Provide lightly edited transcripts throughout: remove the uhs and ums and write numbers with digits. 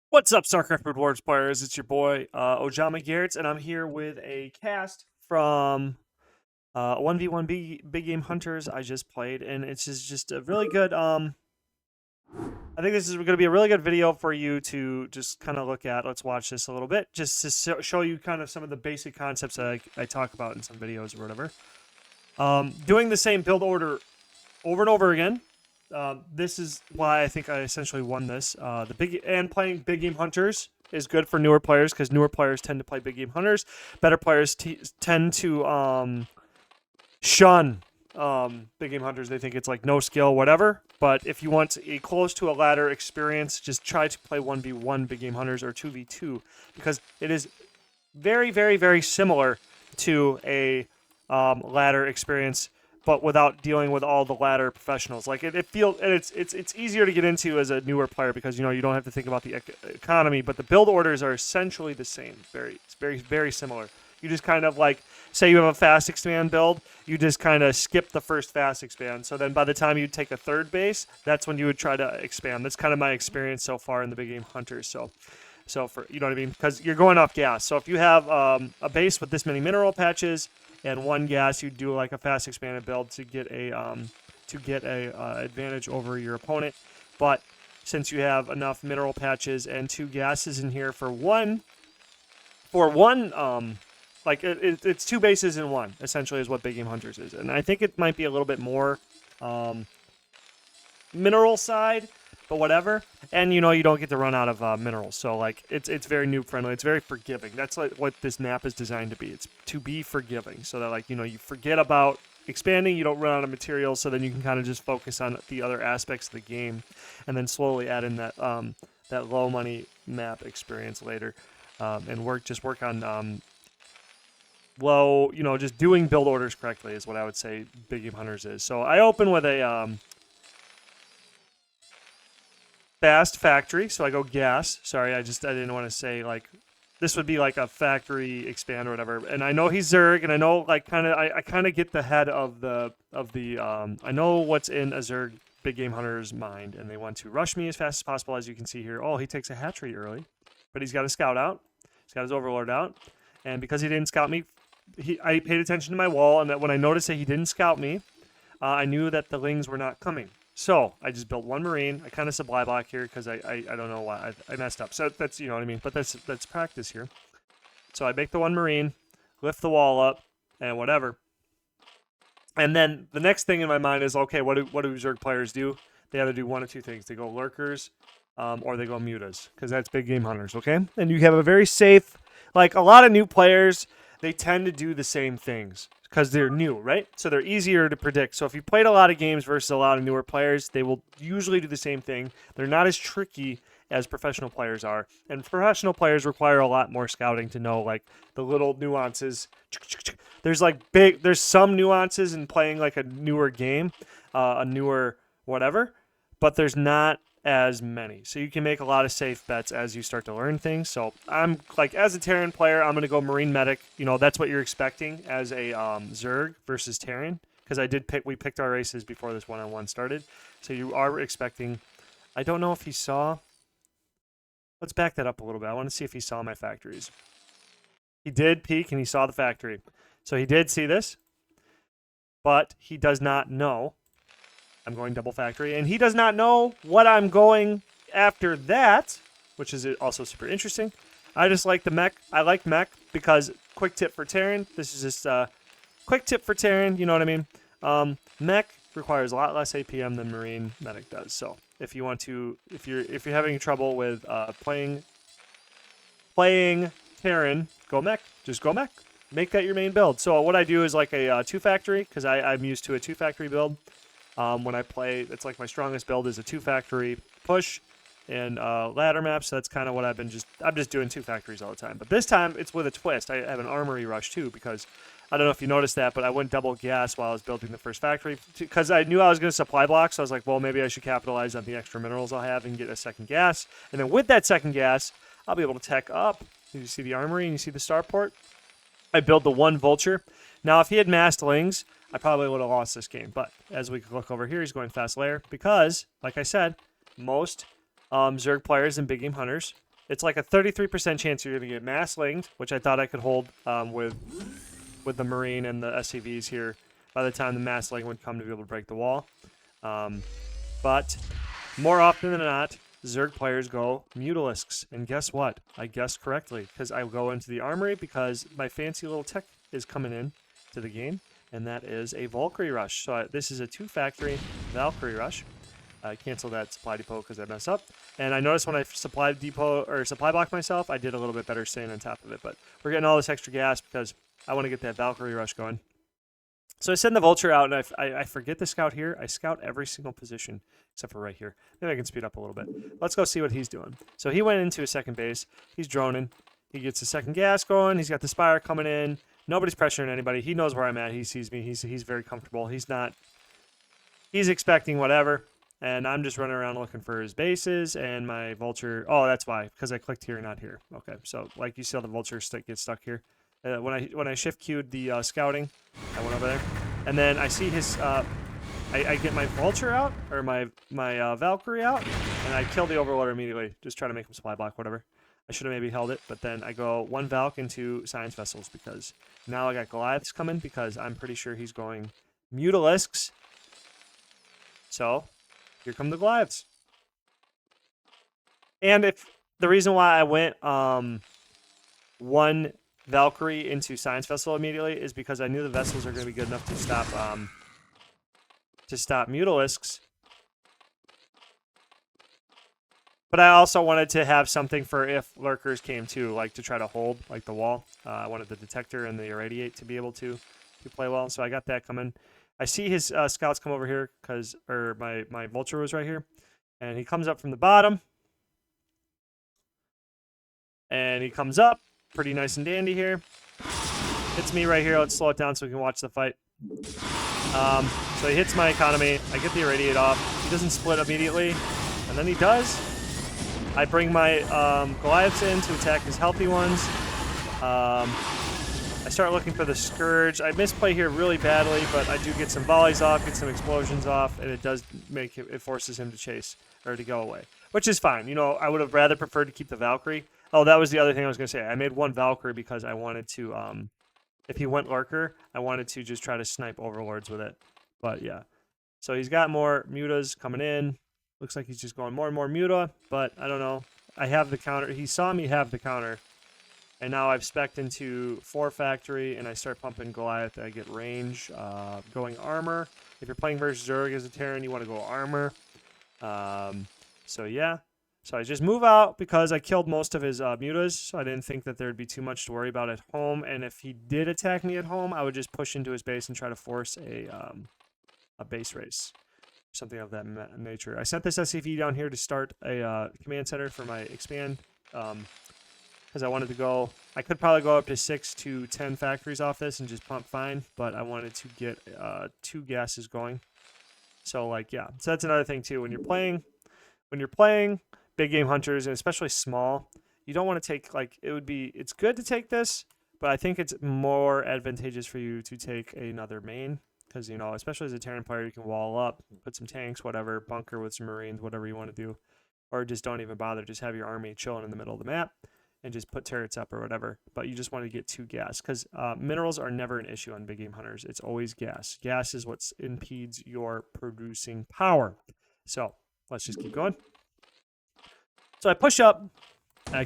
What's up, StarCraft Rewards players? It's your boy Ojama Garrett, and I'm here with a cast from 1v1 Big Game Hunters I just played, and it's just a really good. I think this is going to be a really good video for you to just kind of look at. Let's watch this a little bit, just to show you kind of some of the basic concepts that I talk about in some videos or whatever. Doing the same build order over and over again. This is why I think I essentially won this. Playing big game hunters is good for newer players because newer players tend to play big game hunters. Better players tend to shun big game hunters. They think it's like no skill, whatever. But if you want a close to a ladder experience, just try to play 1v1 big game hunters or 2v2 because it is very, very, very similar to a ladder experience, but without dealing with all the ladder professionals. Like it feels, and it's easier to get into as a newer player because you don't have to think about the economy, but the build orders are essentially the same. It's very, very similar. You just kind of like say you have a fast expand build, you just kind of skip the first fast expand. So then by the time you take a third base, that's when you would try to expand. That's kind of my experience so far in the big game hunters. So for you know what I mean, because you're going off gas. So if you have a base with this many mineral patches and one gas, you do like a fast expanded build to get a advantage over your opponent. But since you have enough mineral patches and two gases in here for one, it's two bases in one essentially is what big game hunters is, and I think it might be a little bit more mineral side, but whatever. And you don't get to run out of minerals, so like it's very noob friendly. It's very forgiving. That's like what this map is designed to be. It's to be forgiving, so that like you forget about expanding, you don't run out of materials, so then you can kind of just focus on the other aspects of the game, and then slowly add in that low money map experience later, and work on low, just doing build orders correctly is what I would say Big Game Hunters is. So I open with a fast factory, so I go gas. Sorry, I didn't want to say like this would be like a factory expand or whatever. And I know he's Zerg, and I know like I kind of get the head of the I know what's in a Zerg Big Game Hunter's mind, and they want to rush me as fast as possible. As you can see here, oh, he takes a hatchery early, but he's got a scout out, he's got his overlord out, and because he didn't scout me, I paid attention to my wall, and that when I noticed that he didn't scout me, I knew that the lings were not coming. So I just built one marine. I kind of supply block here because I don't know why I messed up. So that's what I mean. But that's practice here. So I make the one marine, lift the wall up, and whatever. And then the next thing in my mind is, okay, what do Zerg players do? They either do one of two things. They go lurkers, or they go mutas, because that's big game hunters. Okay, and you have a very safe, like a lot of new players, they tend to do the same things because they're new, right? So they're easier to predict. So if you played a lot of games versus a lot of newer players, they will usually do the same thing. They're not as tricky as professional players are. And professional players require a lot more scouting to know like the little nuances. There's some nuances in playing like a newer game, a newer whatever, but there's not as many. So you can make a lot of safe bets as you start to learn things. So I'm like, as a Terran player, I'm going to go Marine Medic. That's what you're expecting as a Zerg versus Terran. Because we picked our races before this one-on-one started. So you are expecting, I don't know if he saw, let's back that up a little bit. I want to see if he saw my factories. He did peek and he saw the factory. So he did see this, but he does not know I'm going double factory, and he does not know what I'm going after that, which is also super interesting. I just like the mech. I like mech because quick tip for Terran. This is just quick tip for Terran. You know what I mean? Mech requires a lot less APM than Marine Medic does. So if you want to, if you're having trouble with playing Terran, go mech. Just go mech. Make that your main build. So what I do is like a 2-factory because I'm used to a 2-factory build. When I play, it's like my strongest build is a 2-factory push and ladder map. So that's kind of what I'm just doing 2 factories all the time. But this time it's with a twist. I have an armory rush too because I don't know if you noticed that, but I went double gas while I was building the first factory because I knew I was going to supply block. So I was like, well, maybe I should capitalize on the extra minerals I'll have and get a second gas. And then with that second gas, I'll be able to tech up. You see the armory and you see the starport. I build the one vulture. Now, if he had massed lings, I probably would have lost this game. But as we look over here, he's going fast layer because, like I said, most Zerg players and big game hunters It's like a 33% chance you're going to get mass linked, which I thought I could hold with the Marine and the SCVs here by the time the mass link would come to be able to break the wall. But more often than not, Zerg players go Mutalisks. And guess what? I guessed correctly, because I go into the armory because my fancy little tech is coming in to the game, and that is a Valkyrie Rush. So this is a 2-factory Valkyrie Rush. I canceled that supply depot because I messed up. And I noticed when I supply blocked myself, I did a little bit better staying on top of it. But we're getting all this extra gas because I want to get that Valkyrie Rush going. So I send the Vulture out, and I forget the scout here. I scout every single position except for right here. Maybe I can speed up a little bit. Let's go see what he's doing. So he went into a second base. He's droning. He gets the second gas going. He's got the Spire coming in. Nobody's pressuring anybody. He knows where I'm at. He sees me. He's very comfortable. He's expecting whatever. And I'm just running around looking for his bases and my Vulture. Oh, that's why, because I clicked here, not here. Okay, so like you see how the Vulture get stuck here. When I shift queued the scouting, I went over there, and then I see his. I get my Vulture out or my Valkyrie out, and I kill the Overlord immediately. Just try to make him supply block, whatever. I should have maybe held it, but then I go 1 Valk into Science Vessels because now I got Goliaths coming because I'm pretty sure he's going Mutalisks. So here come the Goliaths. And if the reason why I went 1 Valkyrie into Science Vessel immediately is because I knew the vessels are going to be good enough to stop Mutalisks. But I also wanted to have something for if lurkers came too, like to try to hold like the wall. I wanted the detector and the irradiate to be able to play well, so I got that coming. I see his scouts come over here or my Vulture was right here, and he comes up from the bottom, and he comes up pretty nice and dandy here. Hits me right here. Let's slow it down so we can watch the fight. So he hits my economy. I get the irradiate off. He doesn't split immediately, and then he does. I bring my Goliaths in to attack his healthy ones. I start looking for the Scourge. I misplay here really badly, but I do get some volleys off, get some explosions off, and it does make it forces him to chase or to go away, which is fine. You know, I would have rather preferred to keep the Valkyrie. Oh, that was the other thing I was going to say. I made 1 Valkyrie because I wanted to, if he went Lurker, I wanted to just try to snipe Overlords with it. But yeah, so he's got more Mutas coming in. Looks like he's just going more and more Muta, but I don't know. I have the counter. He saw me have the counter. And now I've spec'd into 4 factory, and I start pumping Goliath. I get range, going armor. If you're playing versus Zerg as a Terran, you want to go armor. So yeah. So I just move out because I killed most of his mutas, so I didn't think that there'd be too much to worry about at home. And if he did attack me at home, I would just push into his base and try to force a base race. Something of that nature. I sent this SCV down here to start a command center for my expand. Because I wanted to go, I could probably go up to 6 to 10 factories off this and just pump fine, but I wanted to get 2 gases going. So like, yeah, so that's another thing too. When you're playing big game hunters, and especially small, you don't want to take like, it's good to take this, but I think it's more advantageous for you to take another main. Because, you know, especially as a Terran player, you can wall up, put some tanks, whatever, bunker with some Marines, whatever you want to do. Or just don't even bother. Just have your army chilling in the middle of the map and just put turrets up or whatever. But you just want to get 2 gas. Because minerals are never an issue on big game hunters. It's always gas. Gas is what impedes your producing power. So let's just keep going. So I push up. I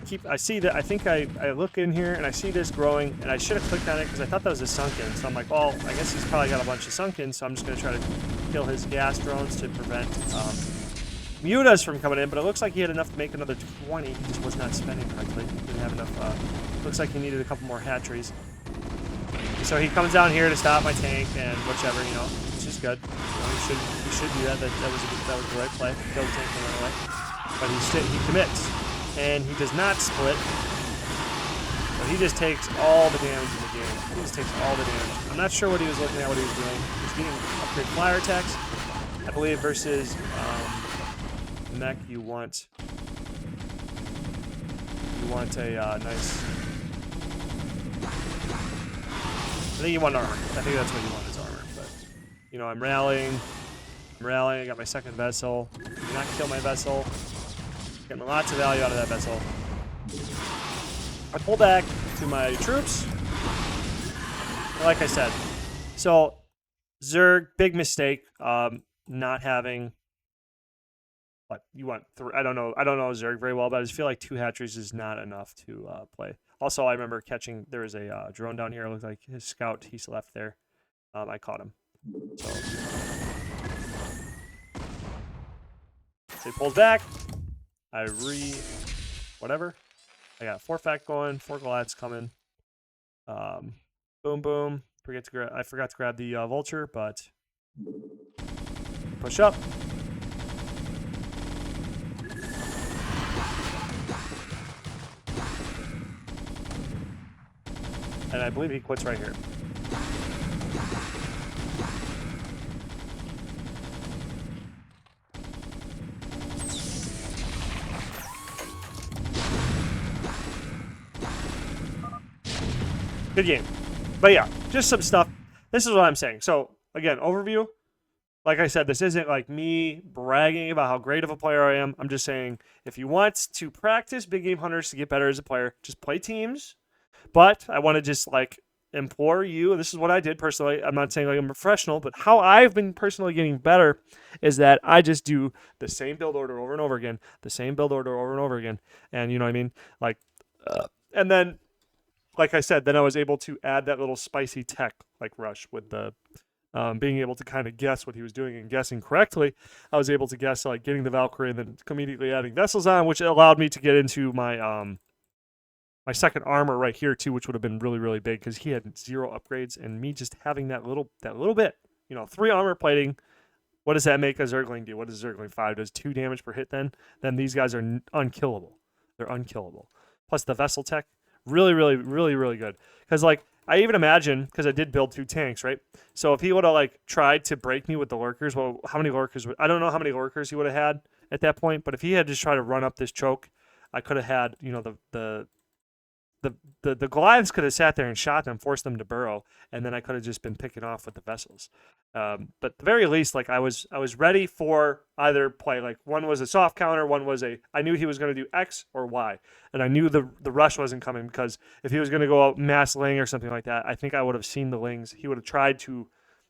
look in here and I see this growing, and I should have clicked on it because I thought that was a sunken. So I'm like, well, I guess he's probably got a bunch of sunken, so I'm just going to try to kill his gas drones to prevent mutas from coming in. But it looks like he had enough to make another 20. He just was not spending correctly. He didn't have enough. Looks like he needed a couple more hatcheries. So he comes down here to stop my tank and whichever, you know, it's just good. You know, he should do that. That was the right play. Kill the tank and run away. But he commits. And he does not split. So he just takes all the damage in the game. He just takes all the damage. I'm not sure what he was looking at, what he was doing. He's getting upgrade flyer attacks. I believe versus mech, you want a nice. I think you want armor. I think that's what you want is armor. But you know, I'm rallying. I got my second vessel. Do not kill my vessel. Getting lots of value out of that vessel. I pull back to my troops. Like I said, so Zerg, big mistake. Not having. What you want? I don't know. I don't know Zerg very well, but I just feel like 2 hatcheries is not enough to play. Also, I remember catching. There was a drone down here. It looked like his scout. He's left there. I caught him. So he pulls back. I whatever. I got 4 fact going. 4 Goliaths coming. Boom boom. I forgot to grab the vulture, but push up. And I believe he quits right here. Good game. But yeah, just some stuff. This is what I'm saying. So, again, overview. Like I said, this isn't like me bragging about how great of a player I am. I'm just saying, if you want to practice big game hunters to get better as a player, just play teams. But I want to just like implore you, and this is what I did personally. I'm not saying like I'm a professional, but how I've been personally getting better is that I just do the same build order over and over again, and you know what I mean? Like, and then, like I said, then I was able to add that little spicy tech like Rush with the being able to kind of guess what he was doing and guessing correctly. I was able to guess like getting the Valkyrie and then immediately adding vessels on, which allowed me to get into my my second armor right here too, which would have been really, really big because he had 0 upgrades, and me just having that little bit, 3 armor plating. What does that make a Zergling do? What does Zergling 5 does? 2 damage per hit then? Then these guys are unkillable. They're unkillable. Plus the vessel tech, really, really, really, really good. Because like I even imagine, because I did build 2 tanks, right? So if he would have like tried to break me with the lurkers, well, how many lurkers? I don't know how many lurkers he would have had at that point, but if he had just tried to run up this choke, I could have had, the Goliaths could have sat there and shot them, forced them to burrow, and then I could have just been picking off with the vessels. But at the very least, like I was ready for either play. Like one was a soft counter, one was I knew he was going to do X or Y, and I knew the rush wasn't coming because if he was going to go out mass ling or something like that, I think I would have seen the lings. He would have tried to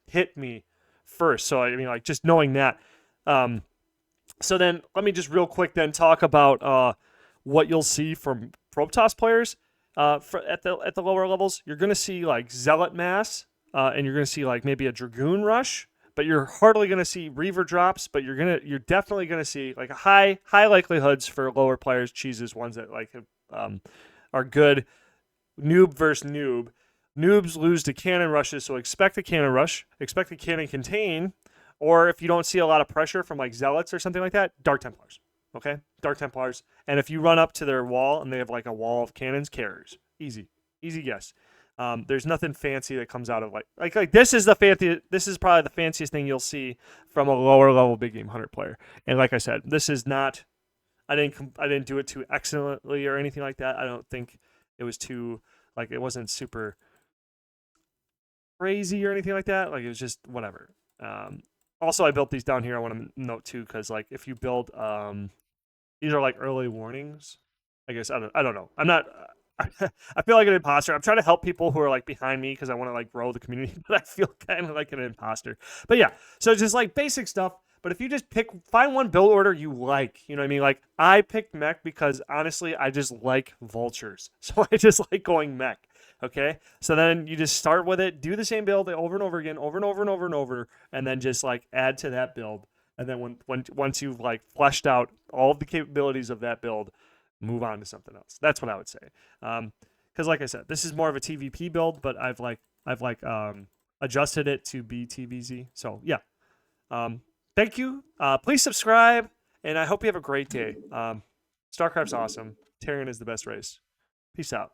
hit me first. So I mean, like just knowing that. So then let me just real quick then talk about what you'll see from Protoss players. At the lower levels, you're going to see like Zealot Mass, and you're going to see like maybe a Dragoon Rush, but you're hardly going to see Reaver drops. But you're definitely going to see like a high likelihoods for lower players cheeses, ones that like are good. Noob versus noob. Noobs lose to cannon rushes, so expect a cannon rush, expect a cannon contain, or if you don't see a lot of pressure from like Zealots or something like that, Dark Templars. Okay, Dark Templars, and if you run up to their wall and they have like a wall of cannons, carriers, easy guess. There's nothing fancy that comes out of like this is the fancy. This is probably the fanciest thing you'll see from a lower level big game hunter player. And like I said, this is not. I didn't do it too excellently or anything like that. I don't think it was too like it wasn't super crazy or anything like that. Like it was just whatever. Also, I built these down here. I want to note too, because like if you build these are like early warnings. I guess I don't know. I'm not. I feel like an imposter. I'm trying to help people who are like behind me because I want to like grow the community, but I feel kind of like an imposter. But yeah, so just like basic stuff. But if you just find one build order you like, you know what I mean? Like I picked mech because honestly, I just like vultures, so I just like going mech. Okay, so then you just start with it, do the same build over and over again, over and over and over and over, and then just like add to that build. And then once you've like fleshed out all of the capabilities of that build, move on to something else. That's what I would say. Because like I said, this is more of a TVP build, but I've adjusted it to be TVZ. So yeah. Thank you. Please subscribe, and I hope you have a great day. StarCraft's awesome. Terran is the best race. Peace out.